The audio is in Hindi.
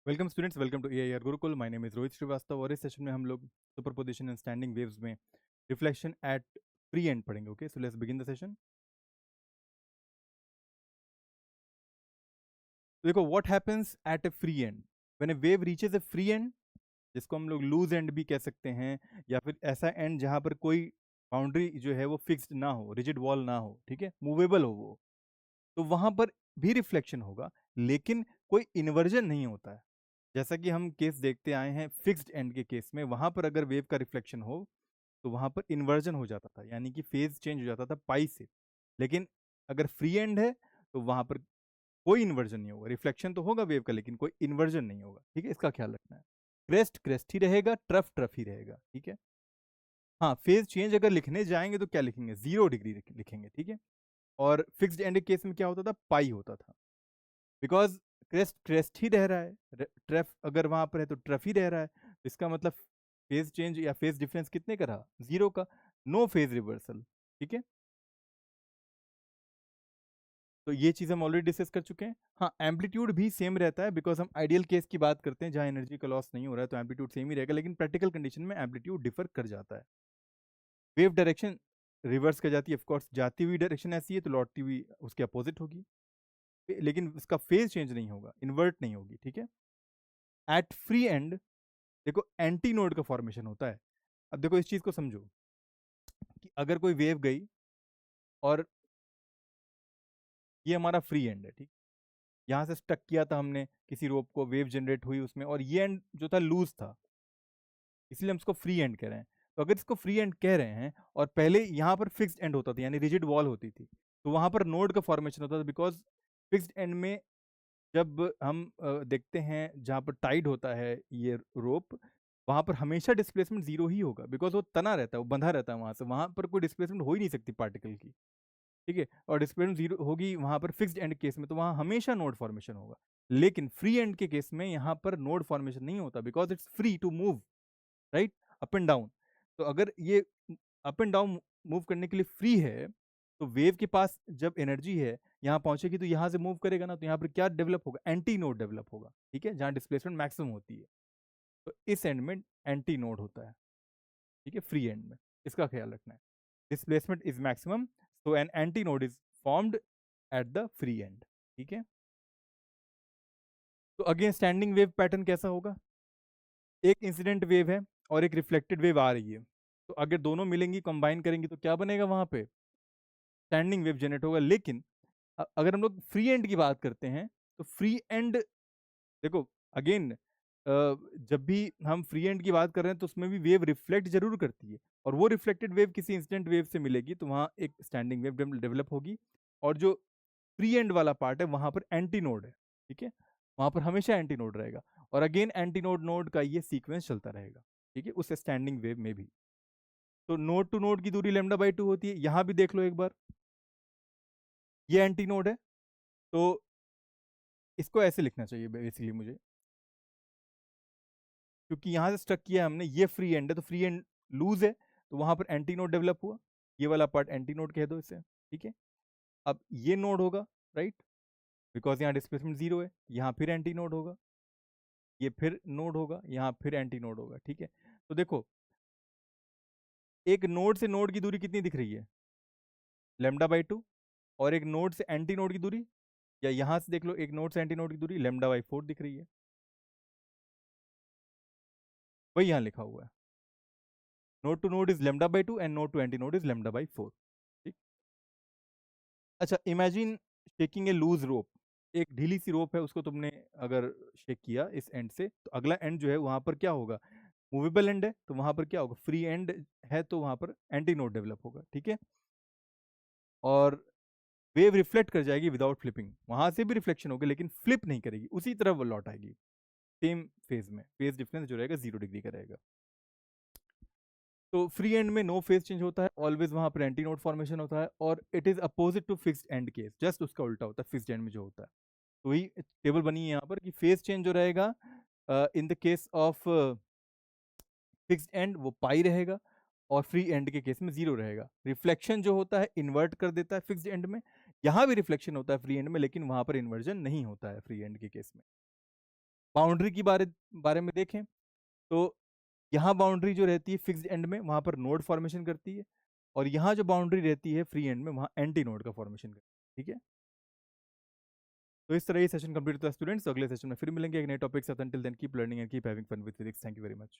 Welcome students, welcome to AIR Gurukul. My name is Rohit Srivastava और इस सेशन में हम लोग सुपरपोजिशन एंड स्टैंडिंग वेव्स में रिफ्लेक्शन एट फ्री एंड पढ़ेंगे। Okay, so let's begin the session. देखो, what happens at a free end when a wave reaches a free end, जिसको हम लोग लूज एंड भी कह सकते हैं, या फिर ऐसा एंड जहां पर कोई बाउंड्री जो है वो फिक्स्ड ना हो, रिजिड वॉल ना हो, ठीक है, मूवेबल हो वो, तो वहां पर भी रिफ्लेक्शन होगा, लेकिन कोई इन्वर्जन नहीं होता है। जैसा कि हम केस देखते आए हैं फिक्स्ड एंड के केस में, वहां पर अगर वेव का रिफ्लेक्शन हो तो वहां पर इन्वर्जन हो जाता था, यानी कि फेज चेंज हो जाता था पाई से। लेकिन अगर फ्री एंड है तो वहां पर कोई इन्वर्जन नहीं होगा, रिफ्लेक्शन तो होगा वेव का लेकिन कोई इन्वर्जन नहीं होगा। ठीक है, इसका ख्याल रखना है। क्रेस्ट क्रेस्ट ही रहेगा, ट्रफ ट्रफ ही रहेगा। ठीक है, हाँ, फेज चेंज अगर लिखने जाएंगे तो क्या लिखेंगे, 0 डिग्री लिखेंगे। ठीक है, और फिक्स्ड एंड केस में क्या होता था, पाई होता था, बिकॉज क्रेस्ट क्रेस्ट ही रह रहा है, ट्रफ अगर वहां पर है तो ट्रफ ही रह रहा है, तो इसका मतलब फेज चेंज या फेज डिफरेंस कितने का रहा, 0 का। No phase reversal. ठीक है, तो ये चीज हम ऑलरेडी डिस्कस कर चुके हैं। हाँ, एम्पलीट्यूड भी सेम रहता है, बिकॉज हम आइडियल केस की बात करते हैं जहां एनर्जी का लॉस नहीं हो रहा है, तो एम्पलीट्यूड सेम ही रहेगा, लेकिन प्रैक्टिकल कंडीशन में एम्पलीट्यूड डिफर कर जाता है। वेव डायरेक्शन रिवर्स कर जाती है, ऑफकोर्स जाती हुई डायरेक्शन ऐसी है तो लौटती हुई उसके अपोजिट होगी, लेकिन उसका फेज चेंज नहीं होगा, इन्वर्ट नहीं होगी। ठीक है, एट फ्री एंड देखो एंटी नोड का फॉर्मेशन होता है। अब देखो इस चीज को समझो कि अगर कोई वेव गई और ये हमारा फ्री एंड है, ठीक, यहाँ से स्टक किया था हमने किसी रोप को, वेव जनरेट हुई उसमें, और ये एंड जो था लूज था, इसलिए हम इसको फ्री एंड कह रहे हैं। तो अगर इसको फ्री एंड कह रहे हैं और पहले यहाँ पर फिक्स्ड एंड होता था, यानी रिजिड वॉल होती थी, तो वहां पर नोड का फॉर्मेशन होता था, बिकॉज फिक्स्ड एंड में जब हम देखते हैं जहाँ पर टाइड होता है ये रोप, वहां पर हमेशा डिस्प्लेसमेंट 0 ही होगा, बिकॉज वो तना रहता है, वो बंधा रहता है वहां से, वहां पर कोई डिस्प्लेसमेंट हो ही नहीं सकती पार्टिकल की। ठीक है, और डिस्प्लेसमेंट 0 होगी वहां पर फिक्स्ड एंड केस में, तो वहां हमेशा नोड फॉर्मेशन होगा। लेकिन फ्री एंड के केस में यहाँ पर नोड फॉर्मेशन नहीं होता, because it's free to move, right, up and down. तो अगर ये अप एंड डाउन मूव करने के लिए फ्री है, तो वेव के पास जब एनर्जी है यहाँ पहुंचेगी तो यहाँ से मूव करेगा ना, तो यहाँ पर क्या डेवलप होगा, एंटी नोड डेवलप होगा। ठीक है, जहाँ डिस्प्लेसमेंट मैक्सिमम होती है, तो इस एंड में एंटी नोड होता है। ठीक है, फ्री एंड में, इसका ख्याल रखना है। Displacement is maximum, so an anti node is formed at the free and. ठीक है, तो अगेन स्टैंडिंग वेव पैटर्न कैसा होगा, एक इंसिडेंट वेव है और एक रिफ्लेक्टेड वेव आ रही है, तो अगर दोनों मिलेंगी, कंबाइन करेंगी, तो क्या बनेगा, वहां पे स्टैंडिंग वेव जनरेट होगा। लेकिन अगर हम लोग फ्री एंड की बात करते हैं, तो फ्री एंड देखो अगेन, जब भी हम फ्री एंड की बात कर रहे हैं तो उसमें भी वेव रिफ्लेक्ट जरूर करती है, और वो रिफ्लेक्टेड वेव किसी इंस्टेंट वेव से मिलेगी, तो वहां एक स्टैंडिंग वेव डेवलप होगी। और जो फ्री एंड वाला पार्ट है वहां पर एंटी नोड है। ठीक है, वहां पर हमेशा एंटी नोड रहेगा, और अगेन एंटी नोड नोड का ये सीक्वेंस चलता रहेगा। ठीक है, उस स्टैंडिंग वेव में भी, तो नोड टू नोड की दूरी λ/2 होती है। यहां भी देख लो एक बार, ये एंटी नोड है, तो इसको ऐसे लिखना चाहिए बेसिकली मुझे, क्योंकि यहां से स्टक किया हमने, ये फ्री एंड है, तो फ्री एंड लूज है, तो वहां पर एंटी नोड डेवलप हुआ, ये वाला पार्ट एंटी नोड कह दो इसे। ठीक है, अब ये नोड होगा, राइट, बिकॉज यहाँ डिस्प्लेसमेंट 0 है, यहाँ फिर एंटी नोड होगा, ये फिर नोड होगा, यहाँ फिर एंटी नोड होगा। ठीक है, तो देखो एक नोड से नोड की दूरी कितनी दिख रही है, λ/2, और एक नोड से एंटी नोड की दूरी, या यहां से देख लो, एक नोड से एंटी नोड की दूरी λ/4 दिख रही है, वही यहां लिखा हुआ है, node to node is λ/2 and node to antinode is λ/4। ठीक, अच्छा, imagine shaking a loose rope, एक ढीली सी रोप है, उसको तुमने अगर शेक किया इस एंड से, तो अगला एंड जो है वहां पर क्या होगा, मूवेबल एंड है, तो वहां पर क्या होगा, फ्री एंड है, तो वहां पर एंटी नोड डेवलप होगा। ठीक है, और वेव रिफ्लेक्ट कर जाएगी विदाउट फ्लिपिंग, वहां से भी रिफ्लेक्शन होगी लेकिन फ्लिप नहीं करेगी, उसी तरह वो लौट आएगी सेम फेज में, फेज डिफरेंस जो रहेगा 0 डिग्री का रहेगा। तो फ्री एंड में नो फेज चेंज होता है, ऑलवेज वहां पर एंटी नोड फॉर्मेशन होता है, और it is opposite to fixed end case, just उसका उल्टा होता है फिक्स्ड एंड में जो होता है। तो वही टेबल बनी है यहाँ पर कि फेज चेंज जो रहेगा in the case of fixed and वो पाई रहेगा, और फ्री एंड के केस में 0 रहेगा। रिफ्लेक्शन जो होता है इन्वर्ट कर देता है फिक्स्ड एंड में, यहाँ भी रिफ्लेक्शन होता है फ्री एंड में, लेकिन वहां पर इन्वर्जन नहीं होता है फ्री एंड के केस में। बाउंड्री की बारे में देखें तो यहाँ बाउंड्री जो रहती है फिक्स्ड एंड में, वहाँ पर नोड फॉर्मेशन करती है, और यहाँ जो बाउंड्री रहती है फ्री एंड में, वहाँ एंटी नोड का फॉर्मेशन करती है। ठीक है, तो इस तरह ये सेशन कंप्लीट होता है स्टूडेंट्स। अगले सेशन में फिर मिलेंगे एक नए टॉपिक से। Till then keep learning and keep having fun with physics. Thank you very much.